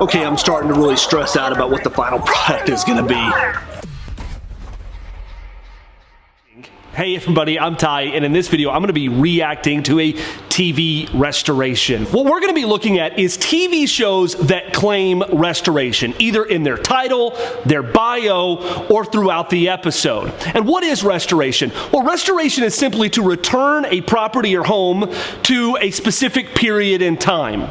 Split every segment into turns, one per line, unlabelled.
Okay, I'm starting to really stress out about what the final product is going to be. Hey everybody, I'm Ty, and in this video, I'm going to be reacting to a TV restoration. What we're going to be looking at is TV shows that claim restoration, either in their title, their bio, or throughout the episode. And what is restoration? Well, restoration is simply to return a property or home to a specific period in time.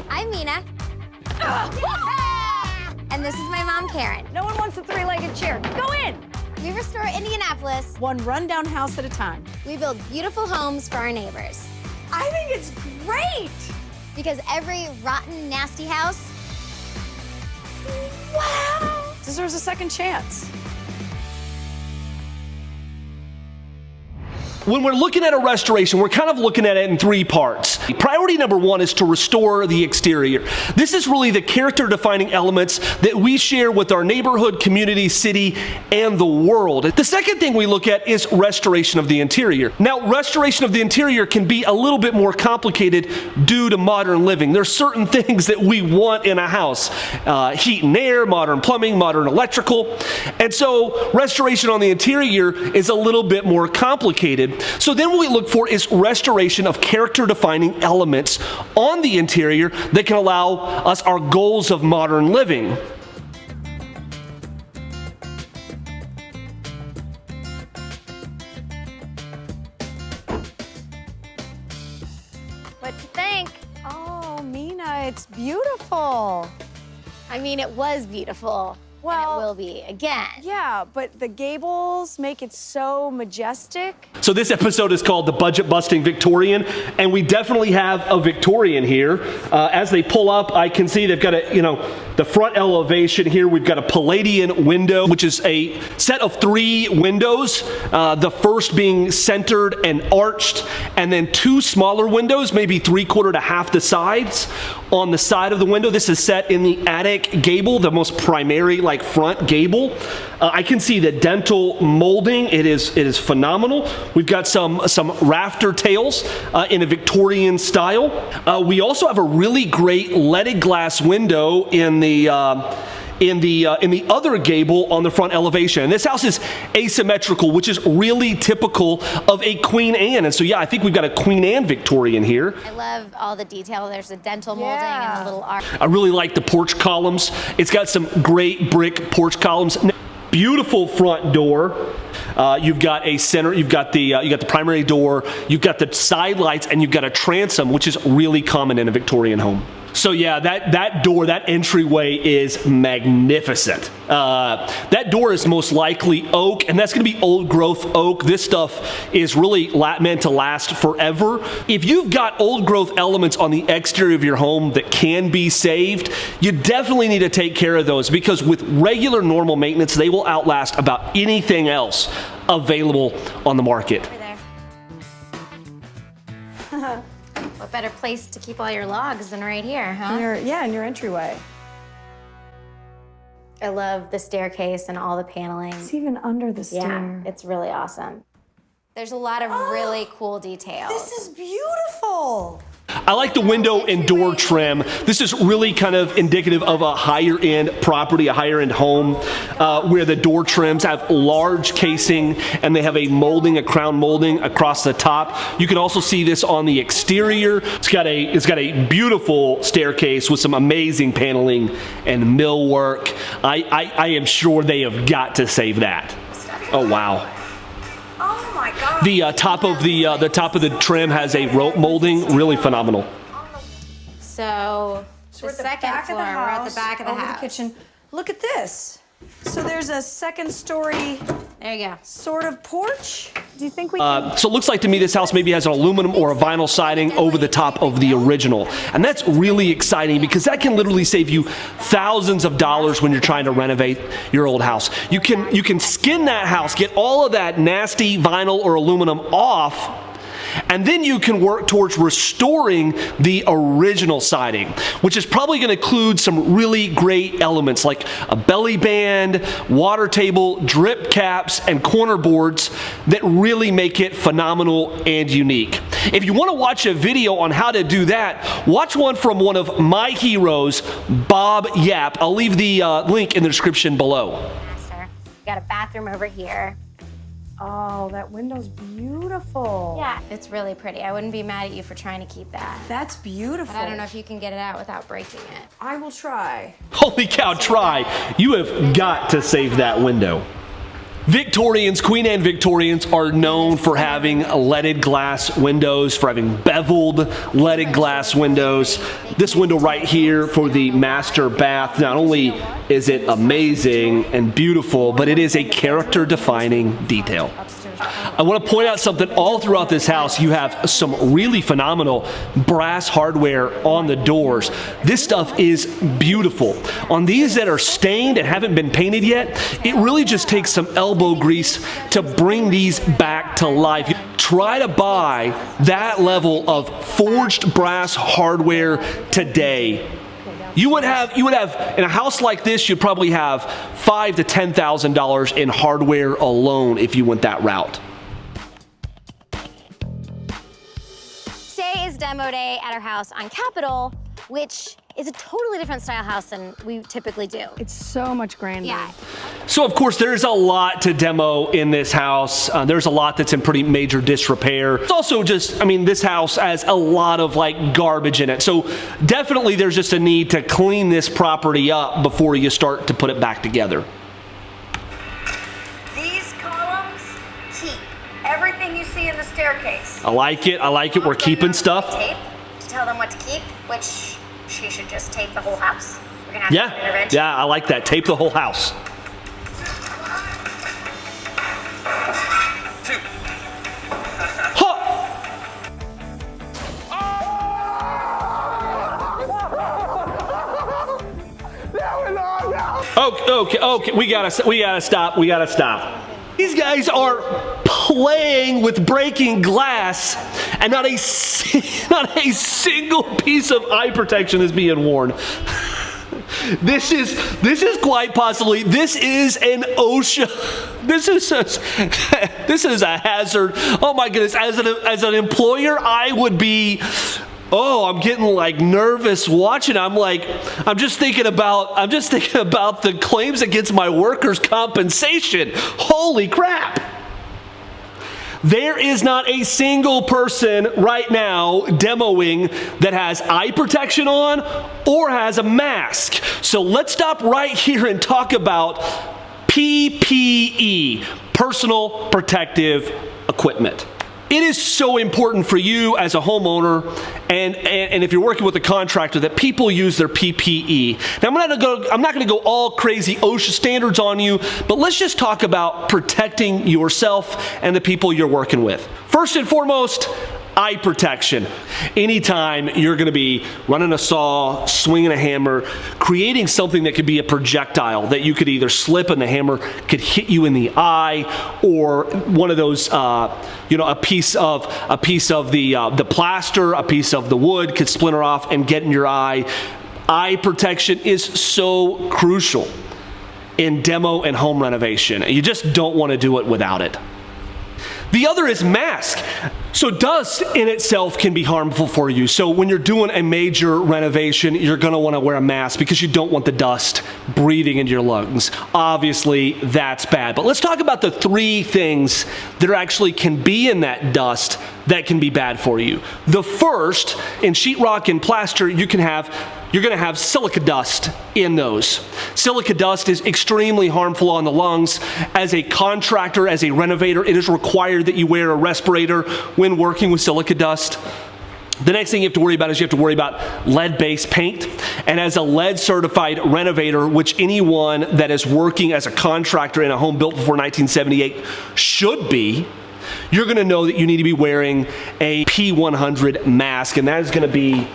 I'm Mina. And this is my mom, Karen.
No one wants a three-legged chair. Go in.
We restore Indianapolis.
One rundown house at a time.
We build beautiful homes for our neighbors.
I think it's great.
Because every rotten, nasty house,
Wow. Deserves a second chance.
When we're looking at a restoration, we're kind of looking at it in three parts. Priority number one is to restore the exterior. This is really the character-defining elements that we share with our neighborhood, community, city, and the world. The second thing we look at is restoration of the interior. Now, restoration of the interior can be a little bit more complicated due to modern living. There's certain things that we want in a house. Heat and air, modern plumbing, modern electrical. And so restoration on the interior is a little bit more complicated. So then what we look for is restoration of character-defining elements on the interior that can allow us our goals of modern living.
what to think?
Oh, Mina, it's beautiful.
I mean, it was beautiful.
Well,
and it will be again.
Yeah, but the gables make it so majestic.
So this episode is called the Budget Busting Victorian, and we definitely have a Victorian here. As they pull up, I can see they've got the front elevation here. We've got a Palladian window, which is a set of 3 windows. The first being centered and arched, and then 2 smaller windows, maybe 3/4 to half the sides on the side of the window. This is set in the attic gable, the most primary front gable. I can see the dental molding. It is phenomenal. We've got some rafter tails in a Victorian style. We also have a really great leaded glass window in the other gable on the front elevation. And this house is asymmetrical, which is really typical of a Queen Anne. And so yeah, I think we've got a Queen Anne Victorian here.
I love all the detail. There's a dental molding and a little arch.
I really like the porch columns. It's got some great brick porch columns. Beautiful front door. You've got a center. You've got the primary door. You've got the side lights, and you've got a transom, which is really common in a Victorian home. So yeah, that door, that entryway is magnificent. That door is most likely oak, and that's going to be old growth oak. This stuff is really meant to last forever. If you've got old growth elements on the exterior of your home that can be saved, you definitely need to take care of those, because with regular normal maintenance, they will outlast about anything else available on the market.
Over there. What better place to keep all your logs than right here, huh?
In your entryway.
I love the staircase and all the paneling.
It's even under the stair.
Yeah, it's really awesome. There's a lot of really cool details.
This is beautiful.
I like the window and door trim. This is really kind of indicative of a higher end property, a higher end home, where the door trims have large casing and they have a crown molding across the top. You can also see this on the exterior. It's got a beautiful staircase with some amazing paneling and millwork. I am sure they have got to save that. Oh wow.
Oh my God.
The top of the trim has a rope molding, really phenomenal.
So
we're
the
at the
second
back
floor,
of the house,
we're at the back of the
over
house.
the kitchen. Look at this. So there's a second story
There you go.
sort of porch. Do you think we
So it looks like to me this house maybe has an aluminum or a vinyl siding over the top of the original. And that's really exciting, because that can literally save you thousands of dollars when you're trying to renovate your old house. You can skin that house, get all of that nasty vinyl or aluminum off, and then you can work towards restoring the original siding, which is probably going to include some really great elements like a belly band, water table, drip caps, and corner boards that really make it phenomenal and unique. If you want to watch a video on how to do that, watch one from one of my heroes, Bob Yap. I'll leave the link in the description below.
Master. We got a bathroom over here.
Oh, that window's beautiful.
Yeah, it's really pretty. I wouldn't be mad at you for trying to keep that.
That's beautiful.
But I don't know if you can get it out without breaking it.
I will try.
Holy cow, try. You have got to save that window. Victorians, Queen Anne Victorians, are known for having leaded glass windows, for having beveled leaded glass windows. This window right here for the master bath, not only is it amazing and beautiful, but it is a character-defining detail. I want to point out something. All throughout this house, you have some really phenomenal brass hardware on the doors. This stuff is beautiful. On these that are stained and haven't been painted yet, it really just takes some elbow grease to bring these back to life. Try to buy that level of forged brass hardware today. You would have in a house like this, you'd probably have $5,000 to $10,000 in hardware alone if you went that route.
Today is demo day at our house on Capitol, which is a totally different style house than we typically do.
It's so much grander.
Yeah.
So of course there's a lot to demo in this house. There's a lot that's in pretty major disrepair. It's also just, I mean, this house has a lot of like garbage in it. So definitely there's just a need to clean this property up before you start to put it back together.
These columns keep everything you see in the staircase.
I like it. I like it. We're keeping stuff.
Tape to tell them what to keep, which she should just tape the whole house. We're gonna have to do an intervention.
Yeah, I like that. Tape the whole house. Okay, we gotta stop. These guys are playing with breaking glass, and not a single piece of eye protection is being worn. This is quite possibly, this is an OSHA. This is a hazard. Oh my goodness! As an employer, I would be. Oh, I'm getting like nervous watching. I'm just thinking about the claims against my workers' compensation. Holy crap. There is not a single person right now demoing that has eye protection on or has a mask. So let's stop right here and talk about PPE, personal protective equipment. It is so important for you as a homeowner and if you're working with a contractor that people use their PPE. Now I'm not going to go all crazy OSHA standards on you, but let's just talk about protecting yourself and the people you're working with. First and foremost, eye protection. Anytime you're going to be running a saw, swinging a hammer, creating something that could be a projectile that you could either slip and the hammer could hit you in the eye, or one of those, a piece of the plaster, a piece of the wood could splinter off and get in your eye. Eye protection is so crucial in demo and home renovation. You just don't want to do it without it. The other is mask. So dust in itself can be harmful for you. So when you're doing a major renovation, you're gonna wanna wear a mask because you don't want the dust breathing into your lungs. Obviously, that's bad. But let's talk about the 3 things that actually can be in that dust that can be bad for you. The first, in sheetrock and plaster, you're gonna have silica dust in those. Silica dust is extremely harmful on the lungs. As a contractor, as a renovator, it is required that you wear a respirator when working with silica dust. The next thing you have to worry about is you have to worry about lead-based paint. And as a lead-certified renovator, which anyone that is working as a contractor in a home built before 1978 should be, you're gonna know that you need to be wearing a P100 mask, and that is gonna be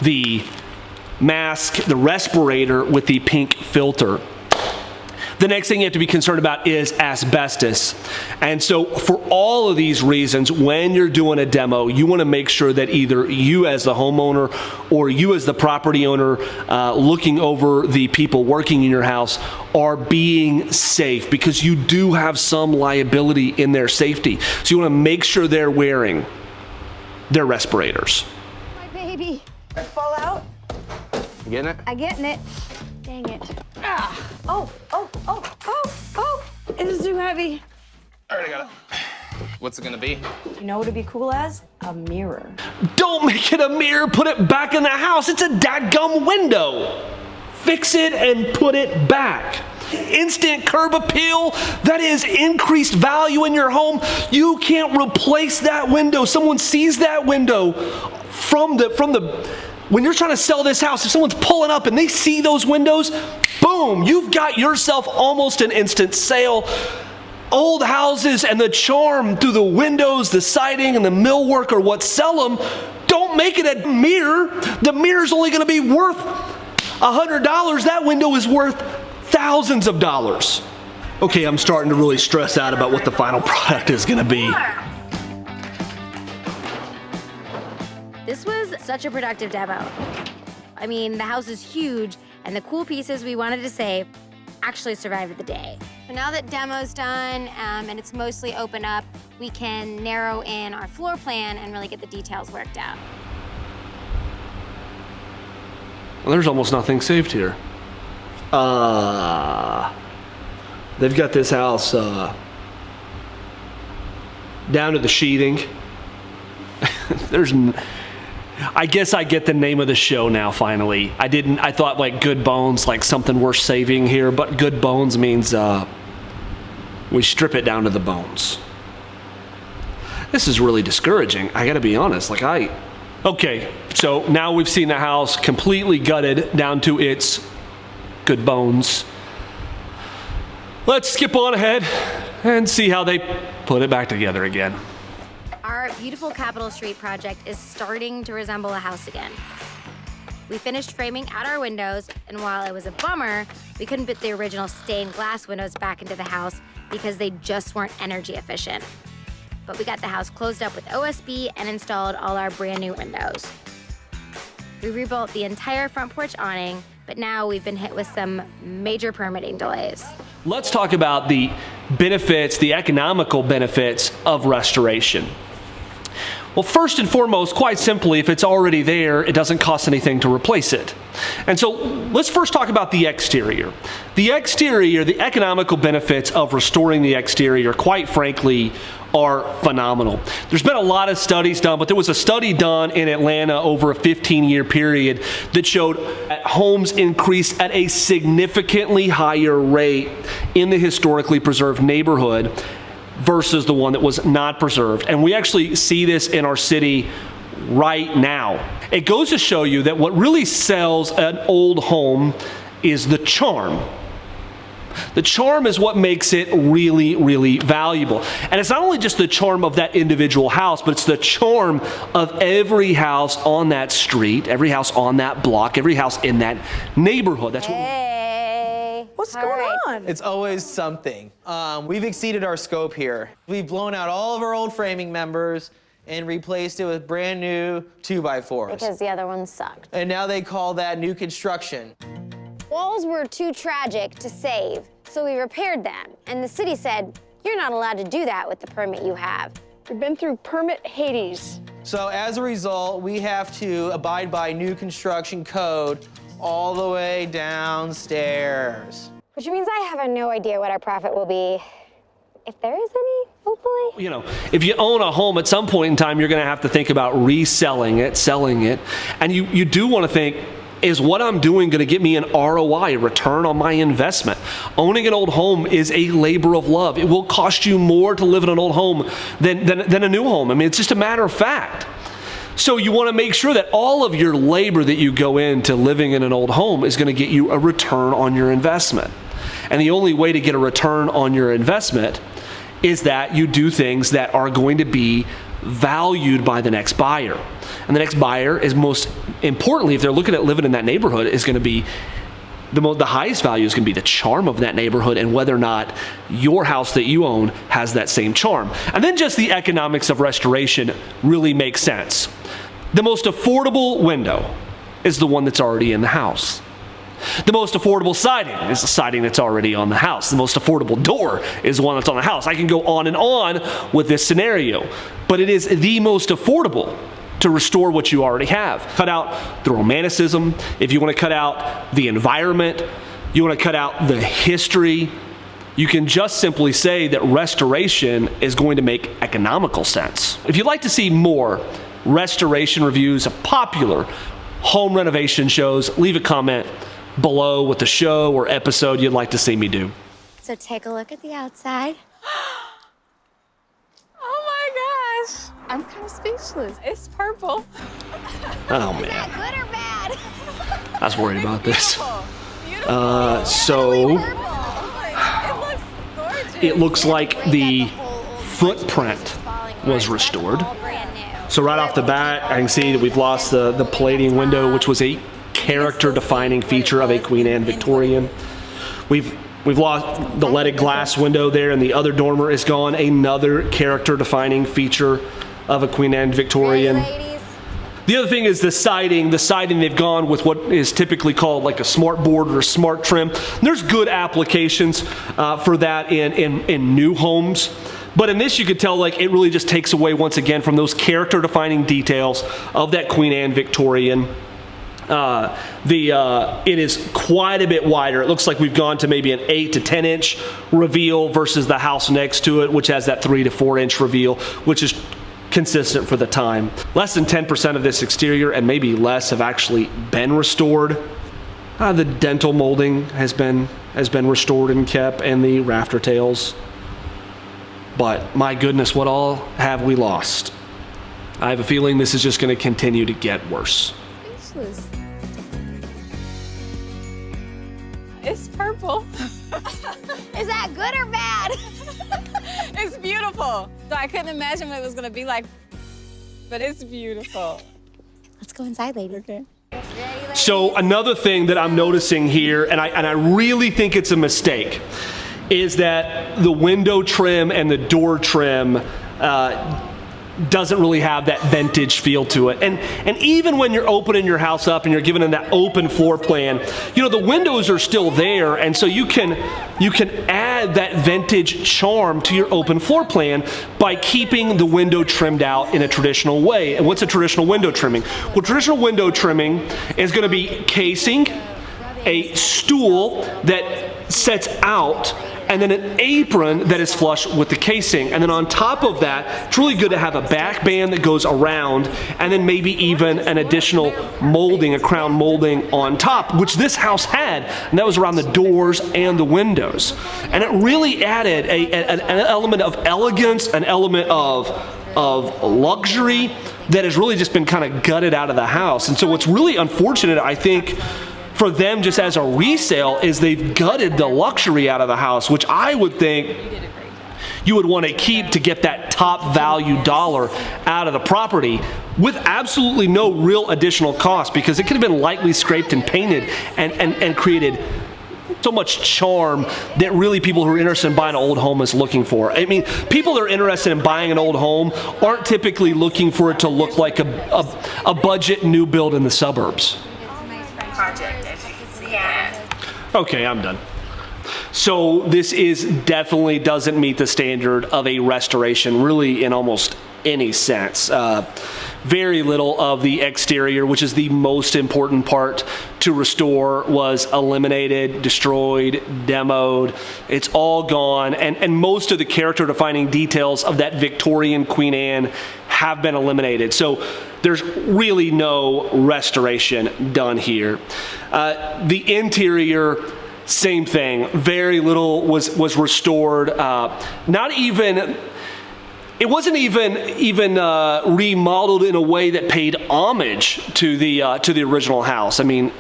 the mask, the respirator with the pink filter. The next thing you have to be concerned about is asbestos. And so for all of these reasons, when you're doing a demo, you want to make sure that either you as the homeowner or you as the property owner looking over the people working in your house are being safe, because you do have some liability in their safety. So you want to make sure they're wearing their respirators.
My baby.
Fall out?
You getting it?
I'm getting it. Dang it.
Ah. Oh. It is too heavy.
I already got it. What's it gonna be?
You know what would be cool as? A mirror.
Don't make it a mirror, put it back in the house. It's a dadgum window. Fix it and put it back. Instant curb appeal, that is increased value in your home. You can't replace that window. Someone sees that window when you're trying to sell this house, if someone's pulling up and they see those windows, boom, you've got yourself almost an instant sale. Old houses and the charm through the windows, the siding, and the millwork are what sell them. Don't make it a mirror. The mirror's only going to be worth $100. That window is worth thousands of dollars. Okay, I'm starting to really stress out about what the final product is going to be.
This was such a productive demo. I mean, the house is huge, and the cool pieces we wanted to save actually survived the day. So now that demo's done and it's mostly open up, we can narrow in our floor plan and really get the details worked out.
Well, there's almost nothing saved here. They've got this house down to the sheathing. I guess I get the name of the show now, finally. I thought like Good Bones, like something worth saving here, but Good Bones means we strip it down to the bones. This is really discouraging, I gotta be honest. Okay, so now we've seen the house completely gutted down to its good bones. Let's skip on ahead and see how they put it back together again.
Our beautiful Capitol Street project is starting to resemble a house again. We finished framing out our windows, and while it was a bummer, we couldn't put the original stained glass windows back into the house because they just weren't energy efficient. But we got the house closed up with OSB and installed all our brand new windows. We rebuilt the entire front porch awning, but now we've been hit with some major permitting delays.
Let's talk about the benefits, the economical benefits of restoration. Well, first and foremost, quite simply, if it's already there, it doesn't cost anything to replace it. And so let's first talk about the exterior. The exterior, the economical benefits of restoring the exterior, quite frankly, are phenomenal. There's been a lot of studies done, but there was a study done in Atlanta over a 15-year period that showed that homes increased at a significantly higher rate in the historically preserved neighborhood versus the one that was not preserved. And we actually see this in our city right now. It goes to show you that what really sells an old home is the charm. The charm is what makes it really, really valuable. And it's not only just the charm of that individual house, but it's the charm of every house on that street, every house on that block, every house in that neighborhood. That's
Hey.
What's going on?
It's always something. We've exceeded our scope here. We've blown out all of our old framing members and replaced it with brand new 2x4s.
Because the other ones sucked.
And now they call that new construction.
Walls were too tragic to save, so we repaired them. And the city said, you're not allowed to do that with the permit you have.
We've been through permit Hades.
So as a result, we have to abide by new construction code all the way downstairs.
Which means I have no idea what our profit will be, if there is any, hopefully.
You know, if you own a home, at some point in time, you're going to have to think about reselling it, selling it. And you do want to think, is what I'm doing going to get me an ROI, a return on my investment? Owning an old home is a labor of love. It will cost you more to live in an old home than a new home. I mean, it's just a matter of fact. So you want to make sure that all of your labor that you go into living in an old home is going to get you a return on your investment. And the only way to get a return on your investment is that you do things that are going to be valued by the next buyer. And the next buyer is, most importantly, if they're looking at living in that neighborhood, is going to be the highest value is going to be the charm of that neighborhood and whether or not your house that you own has that same charm. And then just the economics of restoration really makes sense. The most affordable window is the one that's already in the house. The most affordable siding is the siding that's already on the house. The most affordable door is the one that's on the house. I can go on and on with this scenario, but it is the most affordable to restore what you already have. Cut out the romanticism, if you want to cut out the environment, you want to cut out the history, you can just simply say that restoration is going to make economical sense. If you'd like to see more restoration reviews of popular home renovation shows, leave a comment below with the show or episode you'd like to see me do.
So take a look at the outside.
Oh my gosh. I'm kind of speechless. It's purple.
Oh
Is
man,
that good or bad?
I was worried about this.
Beautiful.
So
It looks gorgeous.
it looks like the footprint was restored. So right off the bat, I can see that we've lost the Palladian window, which was a character-defining feature of a Queen Anne Victorian. We've lost the leaded glass window there, and the other dormer is gone. Another character-defining feature of a Queen Anne Victorian. The other thing is the siding. The siding, they've gone with what is typically called like a smart board or a smart trim. There's good applications for that in new homes. But in this, you could tell like it really just takes away once again from those character-defining details of that Queen Anne Victorian. It is quite a bit wider. It looks like we've gone to maybe an 8 to 10 inch reveal versus the house next to it, which has that 3 to 4 inch reveal, which is consistent for the time. Less than 10% of this exterior and maybe less have actually been restored. The dental molding has been restored and kept, and the rafter tails. But my goodness, what all have we lost? I have a feeling this is just going to continue to get worse.
Speechless. It's purple.
Is that good or bad?
It's beautiful. So I couldn't imagine what it was gonna be like, but it's beautiful.
Let's go inside, ladies.
Okay.
So another thing that I'm noticing here, and I really think it's a mistake, is that the window trim and the door trim doesn't really have that vintage feel to it. And even when you're opening your house up and you're giving them that open floor plan, you know, the windows are still there, and so you can add that vintage charm to your open floor plan by keeping the window trimmed out in a traditional way. And what's a traditional window trimming? Well, traditional window trimming is going to be casing, a stool that sets out, and then an apron that is flush with the casing. And then on top of that, it's really good to have a back band that goes around, and then maybe even an additional molding, a crown molding on top, which this house had, and that was around the doors and the windows. And it really added an element of elegance, an element of luxury that has really just been kind of gutted out of the house. And so what's really unfortunate, I think, for them just as a resale is they've gutted the luxury out of the house, which I would think you would want to keep to get that top value dollar out of the property with absolutely no real additional cost, because it could have been lightly scraped and painted and created so much charm that really people who are interested in buying an old home is looking for. I mean, people that are interested in buying an old home aren't typically looking for it to look like a budget new build in the suburbs.
Project, as you can see at.
Okay, I'm done. So this is definitely doesn't meet the standard of a restoration, really, in almost any sense. Very little of the exterior, which is the most important part to restore, was eliminated, destroyed, demoed. It's all gone, and most of the character-defining details of that Victorian Queen Anne have been eliminated. So there's really no restoration done here. The interior, same thing. Very little was restored. It wasn't even remodeled in a way that paid homage to the original house. I mean,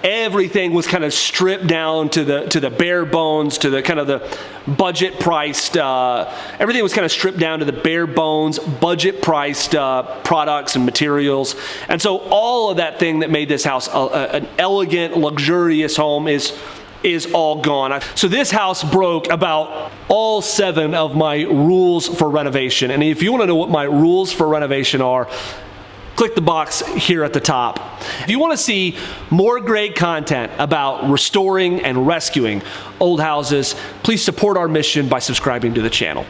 everything was kind of stripped down to the bare bones, to the kind of the budget priced. Everything was kind of stripped down to the bare bones, budget priced products and materials. And so all of that thing that made this house an elegant, luxurious home is all gone. So this house broke about all 7 of my rules for renovation. And if you want to know what my rules for renovation are, click the box here at the top. If you want to see more great content about restoring and rescuing old houses, please support our mission by subscribing to the channel.